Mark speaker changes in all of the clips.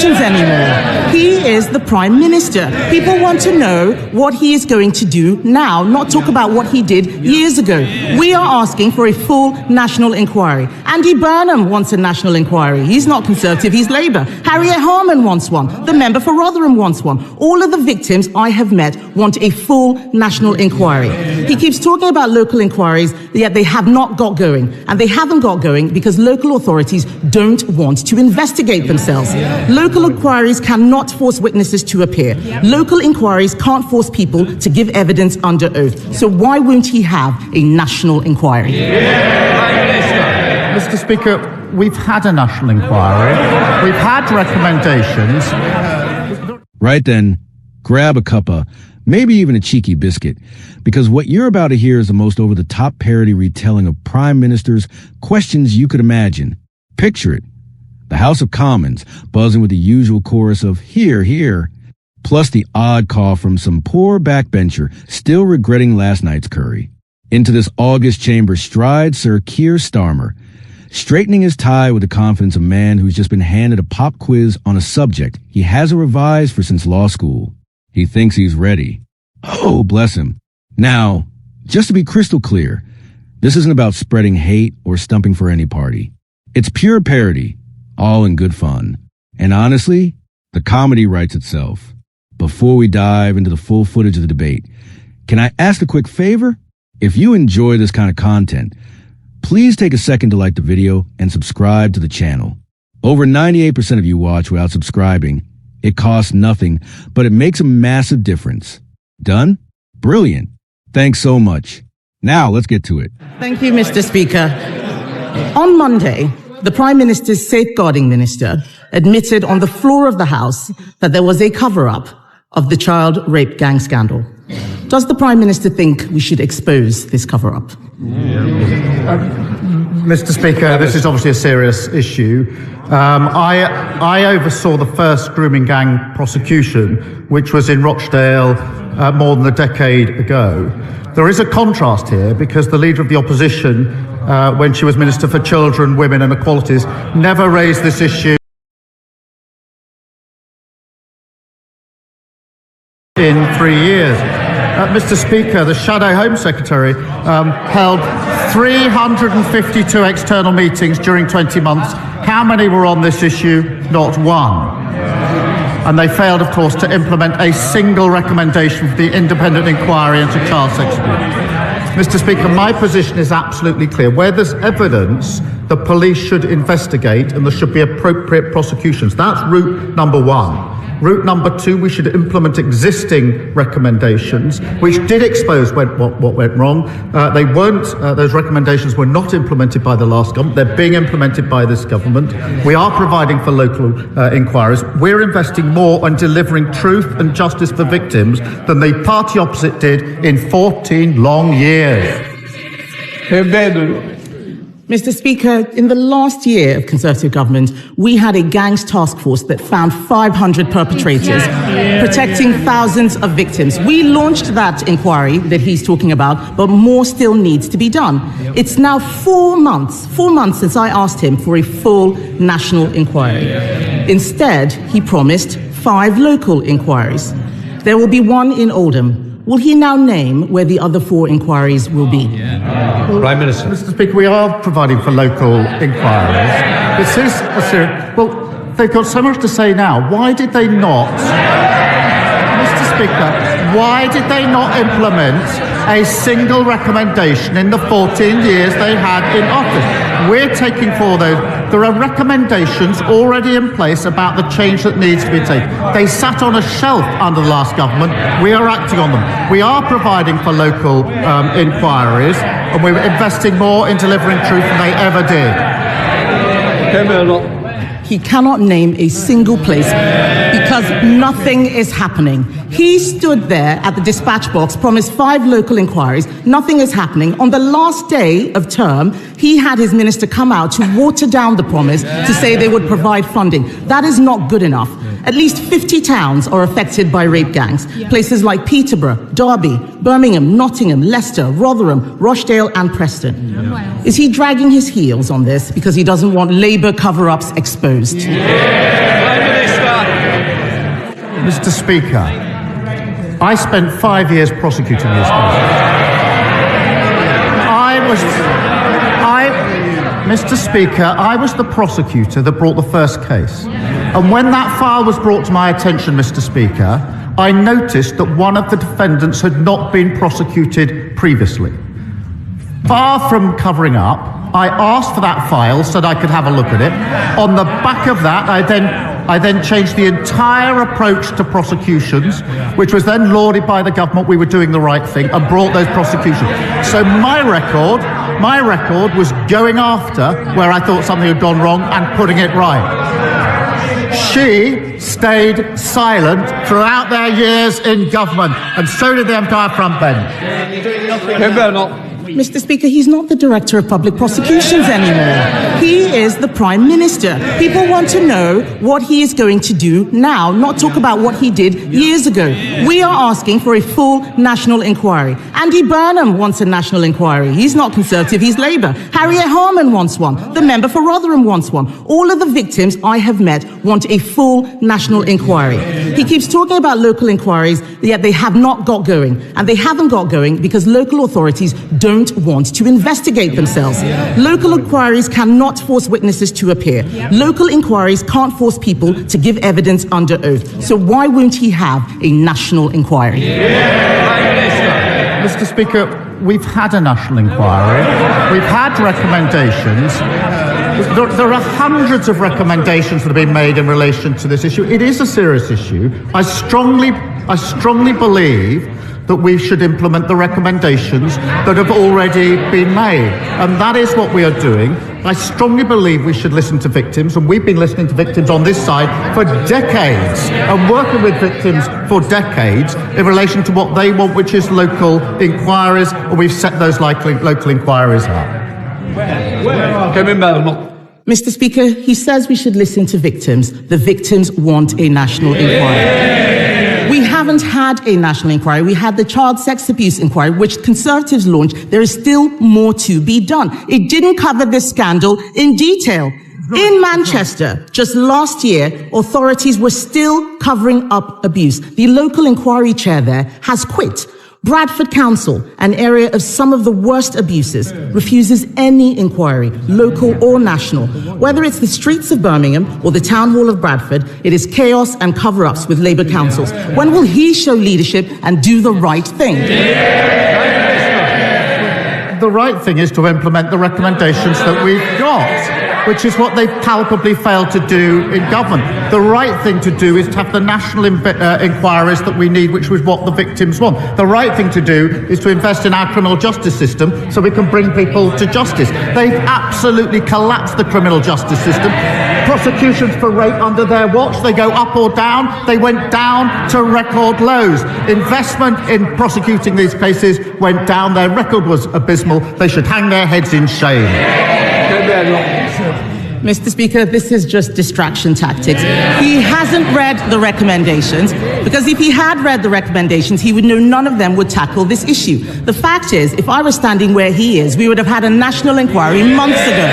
Speaker 1: elections anymore. He is the Prime Minister. People want to know what he is going to do now, not talk about what he did years ago. We are asking for a full national inquiry. Andy Burnham wants a national inquiry. He's not Conservative, he's Labour. Harriet Harman wants one. The member for Rotherham wants one. All of the victims I have met want a full national inquiry. He keeps talking about local inquiries, yet they have not got going. And they haven't got going because local authorities don't want to investigate themselves. Local inquiries cannot force witnesses to appear. Local inquiries can't force people to give evidence under oath. So why won't he have a national inquiry?
Speaker 2: Mr. Speaker, we've had a national inquiry. We've had recommendations.
Speaker 3: Right then, grab a cuppa, maybe even a cheeky biscuit, because what you're about to hear is the most over-the-top parody retelling of Prime Minister's questions you could imagine. Picture it. The House of Commons buzzing with the usual chorus of "Hear, hear," plus the odd call from some poor backbencher still regretting last night's curry. Into this august chamber strides Sir Keir Starmer, straightening his tie with the confidence of a man who's just been handed a pop quiz on a subject he hasn't revised for since law school. He thinks he's ready. Oh, bless him. Now, just to be crystal clear, this isn't about spreading hate or stumping for any party. It's pure parody, all in good fun. And honestly, the comedy writes itself. Before we dive into the full footage of the debate, can I ask a quick favor? If you enjoy this kind of content, please take a second to like the video and subscribe to the channel. Over 98% of you watch without subscribing. It costs nothing, but it makes a massive difference. Done? Brilliant. Thanks so much. Now let's get to it.
Speaker 1: Thank you, Mr. Speaker. On Monday, the Prime Minister's safeguarding minister admitted on the floor of the House that there was a cover-up of the child rape gang scandal. Does the Prime Minister think we should expose this cover-up?
Speaker 2: Mr. Speaker, this is obviously a serious issue. I oversaw the first grooming gang prosecution, which was in Rochdale more than a decade ago. There is a contrast here because the Leader of the Opposition, when she was Minister for Children, Women and Equalities, never raised this issue in 3 years. Mr. Speaker, the Shadow Home Secretary held 352 external meetings during 20 months. How many were on this issue? Not one. And they failed, of course, to implement a single recommendation for the independent inquiry into child sex abuse. Mr. Speaker, my position is absolutely clear. Where there's evidence, the police should investigate and there should be appropriate prosecutions. That's route number one. Route number two, we should implement existing recommendations, which did expose what went wrong. They weren't, those recommendations were not implemented by the last government. They're being implemented by this government. We are providing for local inquiries. We're investing more on delivering truth and justice for victims than the party opposite did in 14 long years.
Speaker 1: Mr. Speaker, in the last year of Conservative government, we had a gangs task force that found 500 perpetrators, protecting thousands of victims. We launched that inquiry that he's talking about, but more still needs to be done. It's now 4 months since I asked him for a full national inquiry. Instead, he promised 5 local inquiries. There will be one in Oldham. Will he now name where the other 4 inquiries will be?
Speaker 4: Prime Minister.
Speaker 2: Mr. Speaker, we are providing for local inquiries. This is a serious... Well, they've got so much to say now. Why did they not... Mr. Speaker, why did they not implement a single recommendation in the 14 years they had in office? We're taking forward those. There are recommendations already in place about the change that needs to be taken. They sat on a shelf under the last government. We are acting on them. We are providing for local inquiries, and we're investing more in delivering truth than they ever did.
Speaker 1: He cannot name a single place because nothing is happening. He stood there at the dispatch box, promised 5 local inquiries. Nothing is happening. On the last day of term, he had his minister come out to water down the promise to say they would provide funding. That is not good enough. At least 50 towns are affected by rape gangs. Places like Peterborough, Derby, Birmingham, Nottingham, Leicester, Rotherham, Rochdale and Preston. Is he dragging his heels on this because he doesn't want Labour cover-ups exposed?
Speaker 4: Prime Minister.
Speaker 2: Mr. Speaker, I spent 5 years prosecuting these cases. Mr. Speaker, I was the prosecutor that brought the first case. And when that file was brought to my attention, Mr. Speaker, I noticed that one of the defendants had not been prosecuted previously. Far from covering up, I asked for that file so that I could have a look at it. On the back of that, I then changed the entire approach to prosecutions, which was then lauded by the government. We were doing the right thing and brought those prosecutions. So my record was going after where I thought something had gone wrong and putting it right. She stayed silent throughout their years in government, and so did the entire front bench.
Speaker 1: Mr. Speaker, he's not the Director of Public Prosecutions anymore. He is the Prime Minister. People want to know what he is going to do now, not talk about what he did years ago. We are asking for a full national inquiry. Andy Burnham wants a national inquiry. He's not Conservative, he's Labour. Harriet Harman wants one. The member for Rotherham wants one. All of the victims I have met want a full national inquiry. He keeps talking about local inquiries, yet they have not got going. And they haven't got going because local authorities don't want to investigate themselves. Local inquiries cannot force witnesses to appear. Local inquiries can't force people to give evidence under oath. So why won't he have a national inquiry?
Speaker 2: Mr. Speaker, we've had a national inquiry. We've had recommendations. There are hundreds of recommendations that have been made in relation to this issue. It is a serious issue. I strongly believe that we should implement the recommendations that have already been made. And that is what we are doing. I strongly believe we should listen to victims, and we've been listening to victims on this side for decades and working with victims for decades in relation to what they want, which is local inquiries, and we've set those local inquiries up.
Speaker 1: Mr. Speaker, he says we should listen to victims. The victims want a national inquiry. We haven't had a national inquiry. We had the child sex abuse inquiry, which Conservatives launched. There is still more to be done. It didn't cover this scandal in detail. In Manchester, just last year, authorities were still covering up abuse. The local inquiry chair there has quit. Bradford Council, an area of some of the worst abuses, refuses any inquiry, local or national. Whether it's the streets of Birmingham or the town hall of Bradford, it is chaos and cover-ups with Labour councils. When will he show leadership and do the right thing?
Speaker 2: The right thing is to implement the recommendations that we've got, which is what they've palpably failed to do in government. The right thing to do is to have the national inquiries that we need, which is what the victims want. The right thing to do is to invest in our criminal justice system so we can bring people to justice. They've absolutely collapsed the criminal justice system. Prosecutions for rape under their watch, they go up or down. They went down to record lows. Investment in prosecuting these cases went down. Their record was abysmal. They should hang their heads in shame.
Speaker 1: Mr. Speaker, this is just distraction tactics. He hasn't read the recommendations, because if he had read the recommendations, he would know none of them would tackle this issue. The fact is, if I was standing where he is, we would have had a national inquiry months ago.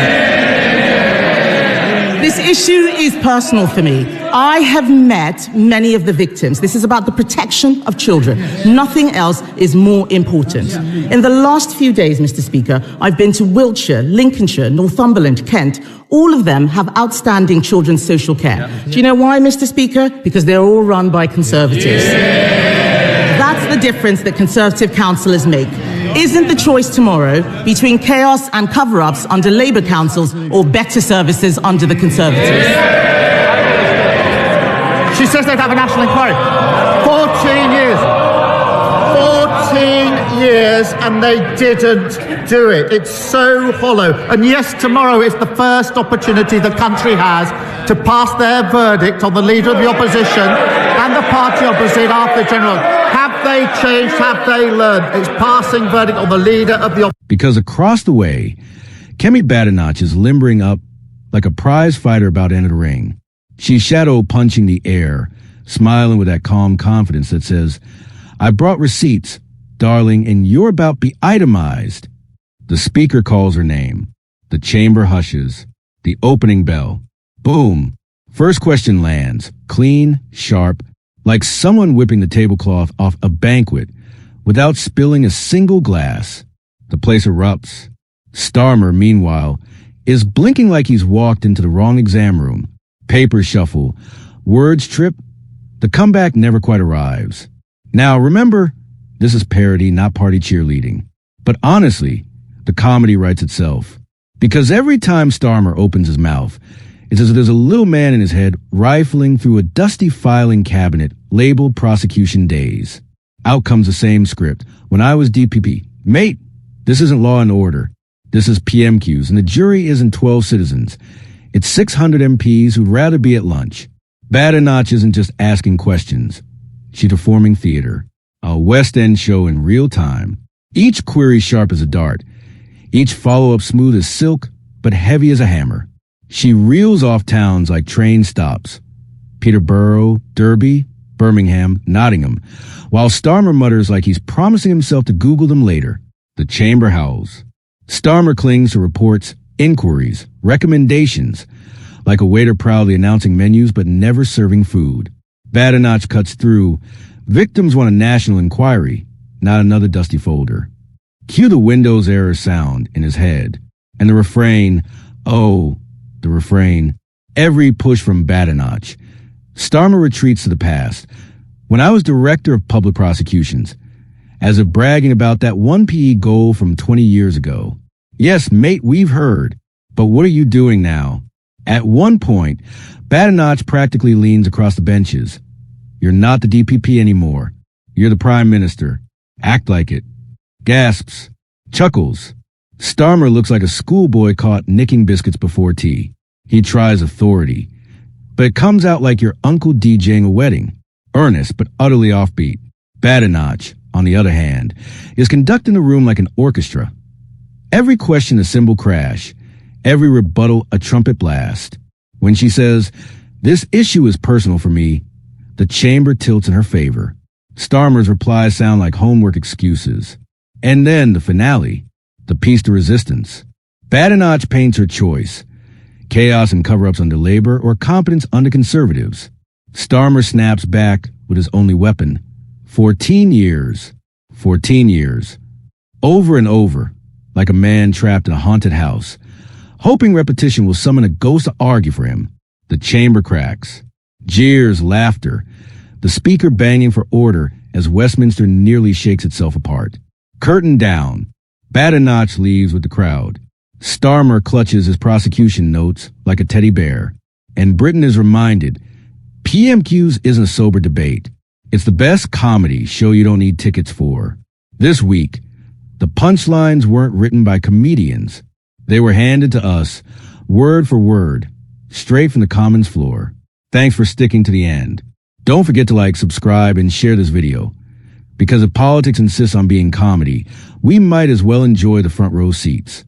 Speaker 1: This issue is personal for me. I have met many of the victims. This is about the protection of children. Nothing else is more important. In the last few days, Mr. Speaker, I've been to Wiltshire, Lincolnshire, Northumberland, Kent. All of them have outstanding children's social care. Do you know why, Mr. Speaker? Because they're all run by Conservatives. That's the difference that Conservative councillors make. Isn't the choice tomorrow between chaos and cover-ups under Labour councils or better services under the Conservatives?
Speaker 2: She says they'd have a national inquiry. 14 years, and they didn't do it. It's so hollow. And yes, tomorrow is the first opportunity the country has to pass their verdict on the leader of the opposition and the party opposite after the general. Have they changed? Have they learned? It's passing verdict on the leader of the opposition.
Speaker 3: Because across the way, Kemi Badenoch is limbering up like a prize fighter about to enter the ring. She's shadow punching the air, smiling with that calm confidence that says, I brought receipts, darling, and you're about to be itemized. The speaker calls her name. The chamber hushes. The opening bell. Boom. First question lands. Clean, sharp, like someone whipping the tablecloth off a banquet without spilling a single glass. The place erupts. Starmer, meanwhile, is blinking like he's walked into the wrong exam room. Papers shuffle. Words trip. The comeback never quite arrives. Now, remember, this is parody, not party cheerleading. But honestly, the comedy writes itself. Because every time Starmer opens his mouth, it's as if there's a little man in his head rifling through a dusty filing cabinet labeled prosecution days. Out comes the same script. When I was DPP, mate, this isn't law and order. This is PMQs, and the jury isn't 12 citizens. It's 600 MPs who'd rather be at lunch. Badenoch isn't just asking questions. She's performing theater. A West End show in real time. Each query sharp as a dart. Each follow-up smooth as silk, but heavy as a hammer. She reels off towns like train stops. Peterborough, Derby, Birmingham, Nottingham, while Starmer mutters like he's promising himself to Google them later. The chamber howls. Starmer clings to reports, inquiries, recommendations, like a waiter proudly announcing menus but never serving food. Badenoch cuts through. Victims want a national inquiry, not another dusty folder. Cue the Windows error sound in his head. And the refrain, the refrain, every push from Badenoch. Starmer retreats to the past. When I was director of public prosecutions, as if bragging about that one PE goal from 20 years ago. Yes, mate, we've heard. But what are you doing now? At one point, Badenoch practically leans across the benches. You're not the DPP anymore. You're the Prime Minister. Act like it. Gasps. Chuckles. Starmer looks like a schoolboy caught nicking biscuits before tea. He tries authority. But it comes out like your uncle DJing a wedding. Earnest, but utterly offbeat. Badenoch, on the other hand, is conducting the room like an orchestra. Every question a cymbal crash. Every rebuttal a trumpet blast. When she says, "This issue is personal for me," the chamber tilts in her favor. Starmer's replies sound like homework excuses. And then the finale, the piece de resistance. Badenoch paints her choice. Chaos and cover-ups under Labor or competence under Conservatives. Starmer snaps back with his only weapon. 14 years. 14 years. Over and over, like a man trapped in a haunted house, hoping repetition will summon a ghost to argue for him. The chamber cracks. Jeers, laughter. The speaker banging for order as Westminster nearly shakes itself apart. Curtain down. Badenoch leaves with the crowd. Starmer clutches his prosecution notes like a teddy bear. And Britain is reminded, PMQs isn't a sober debate. It's the best comedy show you don't need tickets for. This week, the punchlines weren't written by comedians. They were handed to us, word for word, straight from the Commons floor. Thanks for sticking to the end. Don't forget to like, subscribe, and share this video. Because if politics insists on being comedy, we might as well enjoy the front row seats.